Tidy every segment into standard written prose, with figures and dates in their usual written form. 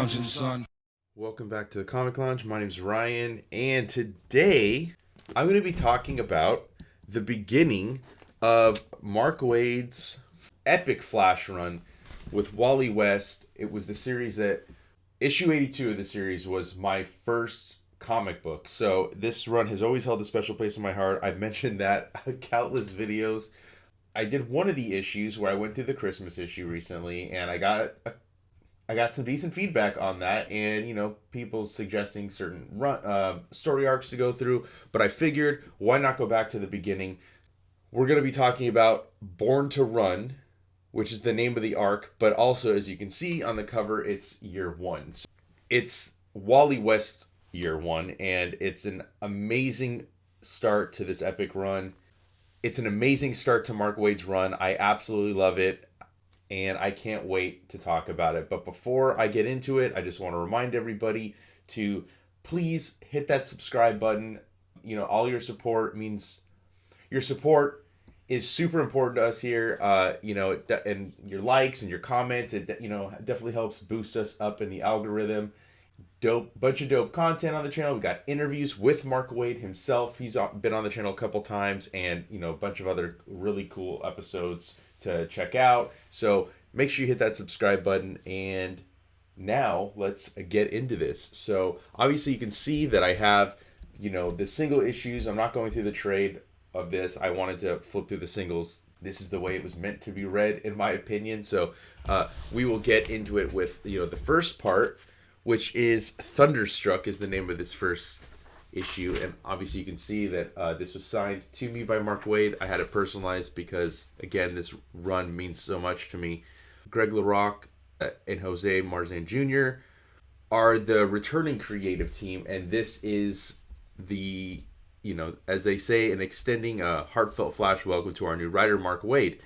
lounging, son. Welcome back to the Comic Lounge. My name's Ryan, and today I'm going to be talking about the beginning of Mark Waid's epic flash run with Wally West. It was the series that, issue 82 of the series was my first comic book. So this run has always held a special place in my heart. I've mentioned that countless videos. I did one of the issues where I went through the Christmas issue recently, and I got some decent feedback on that, and people suggesting certain story arcs to go through. But I figured, why not go back to the beginning? We're going to be talking about Born to Run, which is the name of the arc, but also, as you can see on the cover, it's year one. So it's Wally West year one, and it's an amazing start to this epic run. It's an amazing start to Mark Waid's run. I absolutely love it, and I can't wait to talk about it. But before I get into it, I just want to remind everybody to please hit that subscribe button. All your support means, your support is super important to us here. And your likes and your comments, it definitely helps boost us up in the algorithm. Bunch of dope content on the channel. We got interviews with Mark Waid himself. He's been on the channel a couple times, and a bunch of other really cool episodes to check out. So make sure you hit that subscribe button. And now let's get into this. So obviously you can see that I have the single issues. I'm not going through the trade of this. I wanted to flip through the singles. This is the way it was meant to be read, in my opinion. So we will get into it with the first part, which is Thunderstruck is the name of this first issue. And obviously you can see that this was signed to me by Mark Waid. I had it personalized because, again, this run means so much to me. Greg LaRocque and Jose Marzan Jr. are the returning creative team, and this is the, as they say, an extending a heartfelt flash welcome to our new writer, Mark Waid.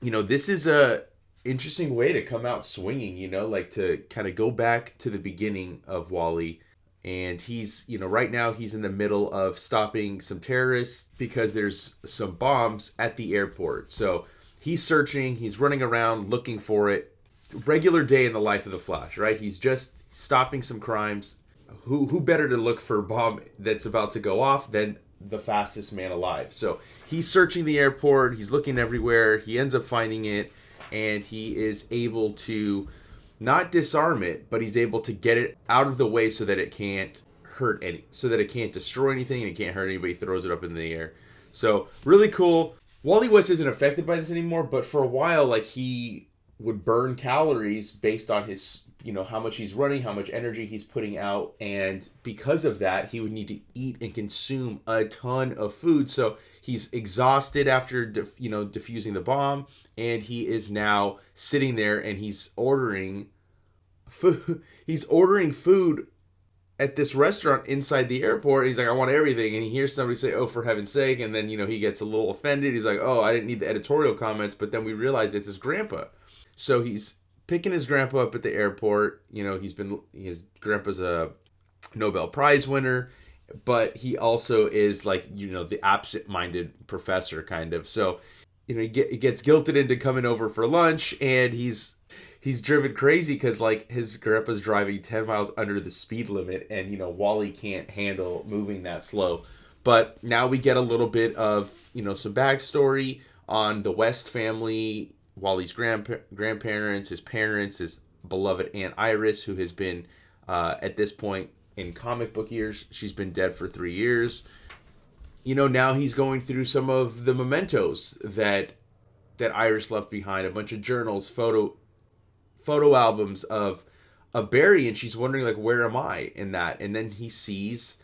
This is a interesting way to come out swinging, to kind of go back to the beginning of Wally. And he's, right now he's in the middle of stopping some terrorists because there's some bombs at the airport. So he's searching, he's running around looking for it. Regular day in the life of the Flash, right? He's just stopping some crimes. Who better to look for a bomb that's about to go off than the fastest man alive? So he's searching the airport, he's looking everywhere, he ends up finding it. And he is able to not disarm it, but he's able to get it out of the way so that it can't so that it can't destroy anything and it can't hurt anybody. Throws it up in the air. So really cool. Wally West isn't affected by this anymore, but for a while, he would burn calories based on his, how much he's running, how much energy he's putting out. And because of that, he would need to eat and consume a ton of food. So he's exhausted after, defusing the bomb. And he is now sitting there and he's ordering food. He's ordering food at this restaurant inside the airport. He's like, I want everything. And he hears somebody say, oh, for heaven's sake. And then, he gets a little offended. He's like, oh, I didn't need the editorial comments. But then we realize it's his grandpa. So he's picking his grandpa up at the airport. His grandpa's a Nobel Prize winner. But he also is the absent-minded professor kind of. So he gets guilted into coming over for lunch, and he's driven crazy because his grandpa's driving 10 miles under the speed limit, and Wally can't handle moving that slow. But now we get a little bit of some backstory on the West family, Wally's grandparents, his parents, his beloved Aunt Iris, who has been at this point in comic book years, she's been dead for 3 years. Now he's going through some of the mementos that Iris left behind, a bunch of journals, photo albums of Barry, and she's wondering, where am I in that? And then he sees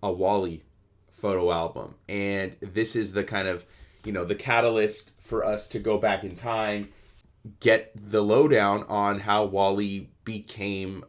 a Wally photo album, and this is the kind of, the catalyst for us to go back in time, get the lowdown on how Wally became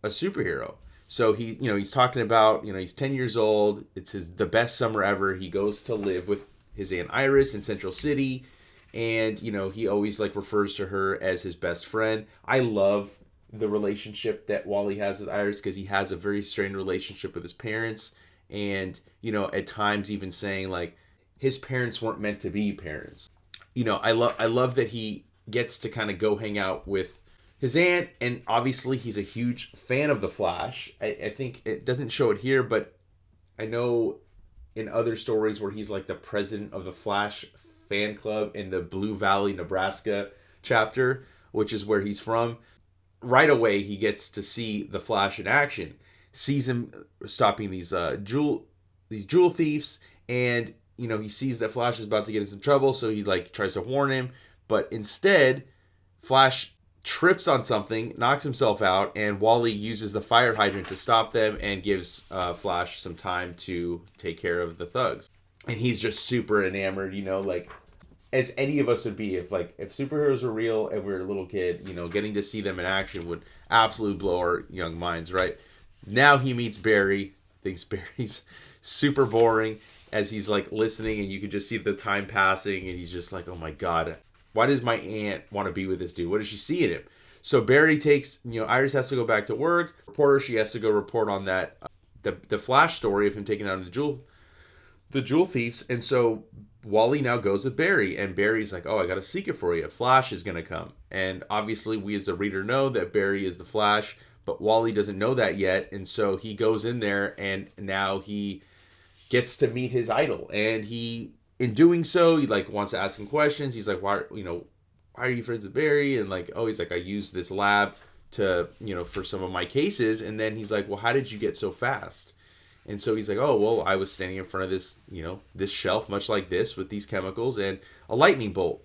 a superhero. So he's talking about, he's 10 years old. It's the best summer ever. He goes to live with his Aunt Iris in Central City. And, he always refers to her as his best friend. I love the relationship that Wally has with Iris because he has a very strained relationship with his parents. And, at times even saying his parents weren't meant to be parents. I love that he gets to kind of go hang out with his aunt, and obviously he's a huge fan of the Flash. I think it doesn't show it here, but I know in other stories where he's like the president of the Flash fan club in the Blue Valley, Nebraska chapter, which is where he's from. Right away, he gets to see the Flash in action, sees him stopping these jewel thieves, and he sees that Flash is about to get in some trouble, so he like tries to warn him, but instead, Flash trips on something, knocks himself out, and Wally uses the fire hydrant to stop them and gives Flash some time to take care of the thugs. And he's just super enamored, like as any of us would be if superheroes were real and we were a little kid, getting to see them in action would absolutely blow our young minds, right? Now he meets Barry, thinks Barry's super boring as he's like listening, and you can just see the time passing, and he's just like, oh my god, why does my aunt want to be with this dude? What does she see in him? So Barry takes, Iris has to go back to work. Reporter, she has to go report on that, the Flash story of him taking down the jewel thieves. And so Wally now goes with Barry, and Barry's like, oh, I got a secret for you. Flash is going to come. And obviously we as a reader know that Barry is the Flash, but Wally doesn't know that yet. And so he goes in there, and now he gets to meet his idol. And he, in doing so, he like wants to ask him questions. He's like, why are you friends with Barry? And like, oh, he's like, I use this lab to, for some of my cases. And then he's like, well, how did you get so fast? And so he's like, oh, well, I was standing in front of this, this shelf, much like this, with these chemicals, and a lightning bolt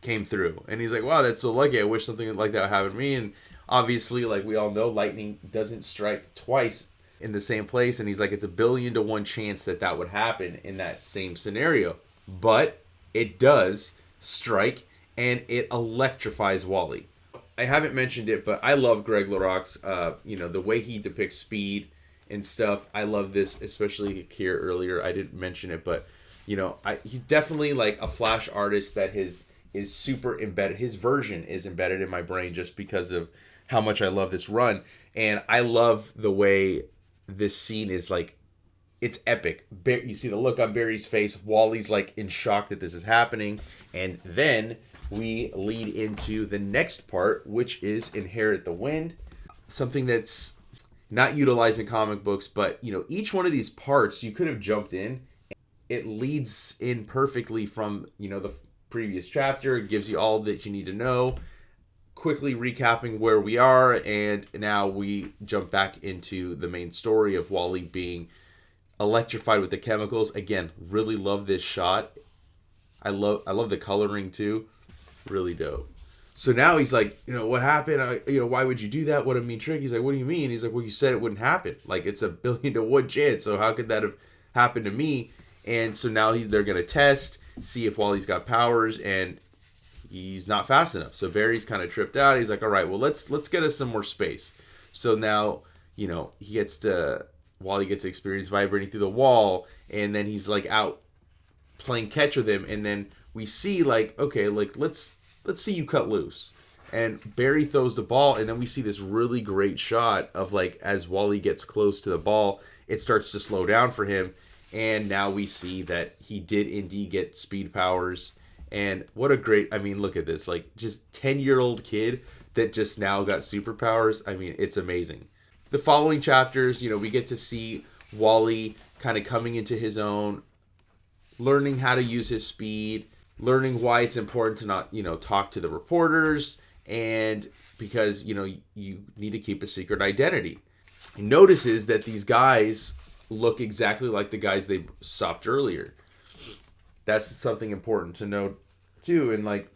came through. And he's like, wow, that's so lucky. I wish something like that happened to me. And obviously, like we all know, lightning doesn't strike twice in the same place. And he's like, it's 1,000,000,000 to 1 chance that would happen in that same scenario. But it does strike, and it electrifies Wally. I haven't mentioned it, but I love Greg LaRocque's, the way he depicts speed and stuff. I love this, especially here earlier. I didn't mention it, but he's definitely like a Flash artist that is super embedded. His version is embedded in my brain just because of how much I love this run. And I love the way this scene is like, it's epic. You see the look on Barry's face. Wally's like in shock that this is happening. And then we lead into the next part, which is Inherit the Wind. Something that's not utilized in comic books, but each one of these parts you could have jumped in. It leads in perfectly from the previous chapter. It gives you all that you need to know, quickly recapping where we are, and now we jump back into the main story of Wally being electrified with the chemicals. Again, really love this shot. I love the coloring too. Really dope. So now he's like, what happened? Why would you do that? What a mean trick. He's like, what do you mean? He's like, well, you said it wouldn't happen. Like, it's 1,000,000,000 to 1 chance. So how could that have happened to me? And so now they're going to test, see if Wally's got powers, and he's not fast enough. So Barry's kind of tripped out. He's like, all right, well, let's get us some more space. So now, Wally gets to experience vibrating through the wall, and then he's like out playing catch with him, and then we see like, okay, like let's see you cut loose. And Barry throws the ball, and then we see this really great shot of like as Wally gets close to the ball, it starts to slow down for him, and now we see that he did indeed get speed powers. And what a great, look at this, like just 10-year-old kid that just now got superpowers. It's amazing. The following chapters, we get to see Wally kind of coming into his own, learning how to use his speed, learning why it's important to not, talk to the reporters, and because, you need to keep a secret identity. He notices that these guys look exactly like the guys they stopped earlier. That's something important to note too, and like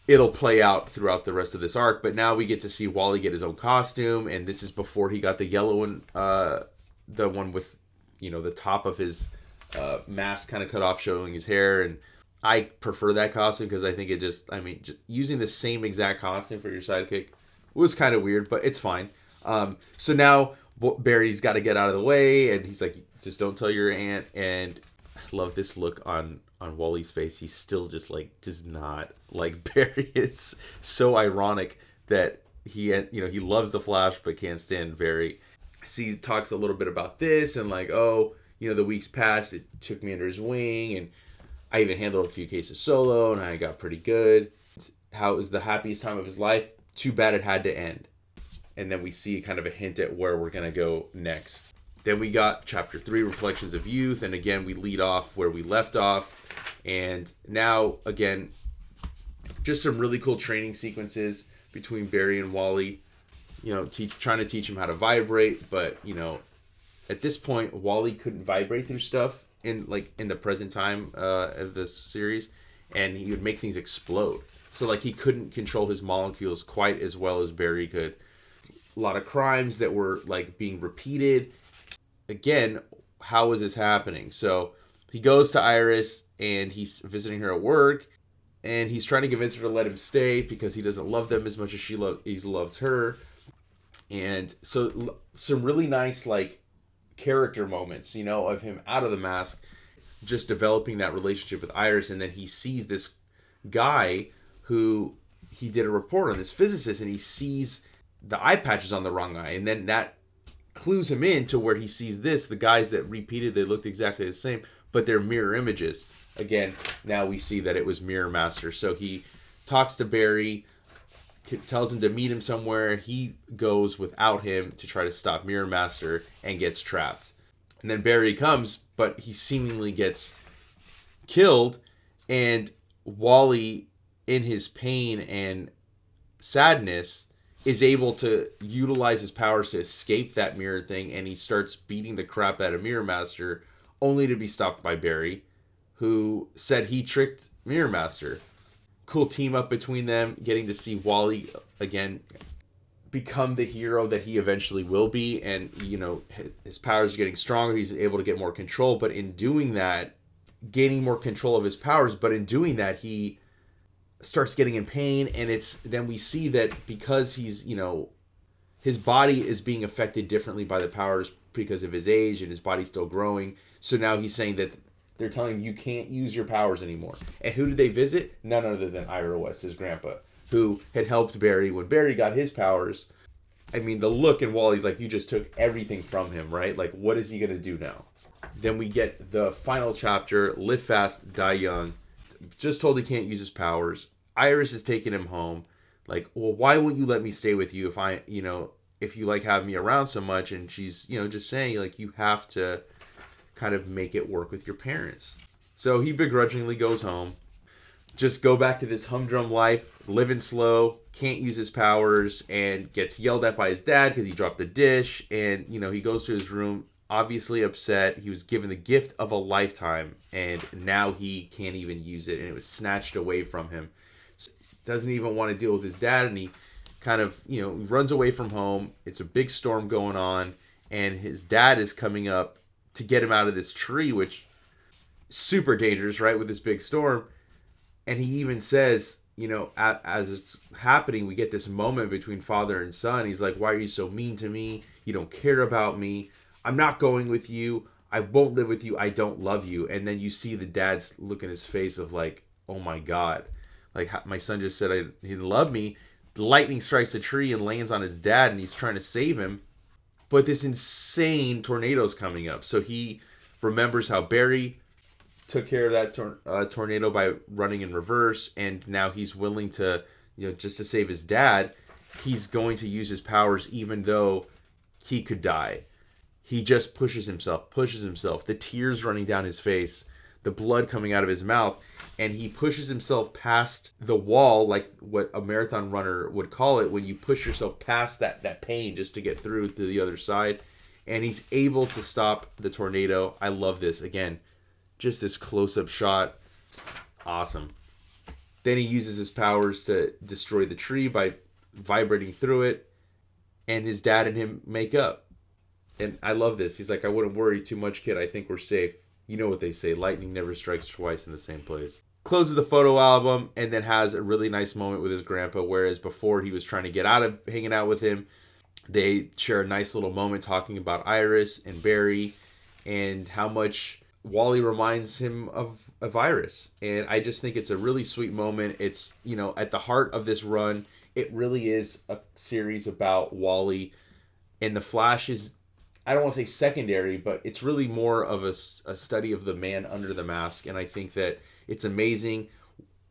it'll play out throughout the rest of this arc. But now we get to see Wally get his own costume, and this is before he got the yellow one, the one with the top of his mask kind of cut off, showing his hair. And I prefer that costume because I think it just using the same exact costume for your sidekick was kind of weird, but it's fine. So now Barry's got to get out of the way, and he's like, just don't tell your aunt. And I love this look on Wally's face. He's still just like does not like Barry. It's so ironic that he loves the Flash but can't stand Barry. Talks a little bit about this, and like, oh, the weeks passed, it took me under his wing, and I even handled a few cases solo, and I got pretty good. How it was the happiest time of his life. too bad it had to end. And then we see kind of a hint at where we're going to go next. Then we got chapter 3, Reflections of Youth. And again, we lead off where we left off. And now, again, just some really cool training sequences between Barry and Wally. You know, trying to teach him how to vibrate. But, you know, at this point, Wally couldn't vibrate through stuff in the present time of the series. And he would make things explode. So, like, he couldn't control his molecules quite as well as Barry could. A lot of crimes that were, like, being repeated. Again, how is this happening? So he goes to Iris and he's visiting her at work, and he's trying to convince her to let him stay because he doesn't love them as much as he loves her. And so some really nice, like, character moments, you know, of him out of the mask, just developing that relationship with Iris. And then he sees this guy who he did a report on, this physicist, and he sees the eye patches on the wrong eye. And then that clues him in to where he sees the guys that repeated, they looked exactly the same, but they're mirror images. Again, now we see that it was Mirror Master. So he talks to Barry, tells him to meet him somewhere. He goes without him to try to stop Mirror Master and gets trapped. And then Barry comes, but he seemingly gets killed. And Wally, in his pain and sadness, is able to utilize his powers to escape that mirror thing, and he starts beating the crap out of Mirror Master, only to be stopped by Barry, who said he tricked Mirror Master. Cool team up between them, getting to see Wally again become the hero that he eventually will be, and, you know, his powers are getting stronger, he's able to get more control, but in doing that, gaining more control of his powers, but in doing that, he starts getting in pain. And then we see that because he's, you know, his body is being affected differently by the powers because of his age, and his body's still growing. So now he's saying that they're telling him you can't use your powers anymore. And who did they visit? None other than Ira West, his grandpa, who had helped Barry when Barry got his powers. I mean, the look in Wally's like, you just took everything from him, right? Like, what is he going to do now? Then we get the final chapter, Live Fast, Die Young. Just told he can't use his powers. Iris is taking him home. Like, well, why won't you let me stay with you if you like having me around so much? And she's, you know, just saying, like, you have to kind of make it work with your parents. So he begrudgingly goes home. Just go back to this humdrum life, living slow, can't use his powers, and gets yelled at by his dad because he dropped the dish. And, you know, he goes to his room, obviously upset. He was given the gift of a lifetime, and now he can't even use it, and it was snatched away from him. Doesn't even want to deal with his dad, and he kind of, you know, runs away from home. It's a big storm going on, and his dad is coming up to get him out of this tree, which is super dangerous, right, with this big storm. And he even says, you know, as it's happening, we get this moment between father and son. He's like, why are you so mean to me? You don't care about me. I'm not going with you. I won't live with you. I don't love you. And then you see the dad's look in his face of like, oh my God. Like, my son just said he didn't love me. The lightning strikes the tree and lands on his dad, and he's trying to save him. But this insane tornado's coming up. So he remembers how Barry took care of that tornado by running in reverse, and now he's willing to, you know, just to save his dad, he's going to use his powers even though he could die. He just pushes himself, the tears running down his face, the blood coming out of his mouth, and he pushes himself past the wall, like what a marathon runner would call it, when you push yourself past that pain just to get through to the other side. And he's able to stop the tornado. I love this. Again, just this close-up shot. Awesome. Then he uses his powers to destroy the tree by vibrating through it, and his dad and him make up. And I love this. He's like, I wouldn't worry too much, kid. I think we're safe. You know what they say, lightning never strikes twice in the same place. Closes the photo album and then has a really nice moment with his grandpa, whereas before he was trying to get out of hanging out with him. They share a nice little moment talking about Iris and Barry and how much Wally reminds him of Iris. And I just think it's a really sweet moment. It's, you know, at the heart of this run, it really is a series about Wally, and the Flash is, I don't want to say secondary, but it's really more of a study of the man under the mask. And I think that it's amazing.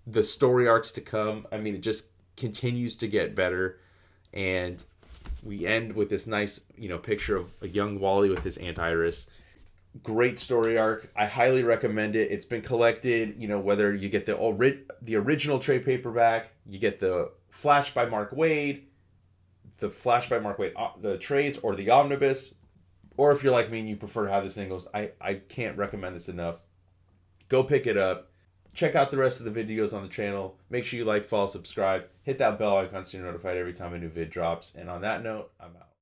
The story arcs to come, I mean, it just continues to get better. And we end with this nice, picture of a young Wally with his Aunt Iris. Great story arc. I highly recommend it. It's been collected, whether you get the original trade paperback, you get the Flash by Mark Waid, the Flash by Mark Waid, the trades, or the omnibus. Or if you're like me and you prefer to have the singles, I can't recommend this enough. Go pick it up. Check out the rest of the videos on the channel. Make sure you like, follow, subscribe. Hit that bell icon so you're notified every time a new vid drops. And on that note, I'm out.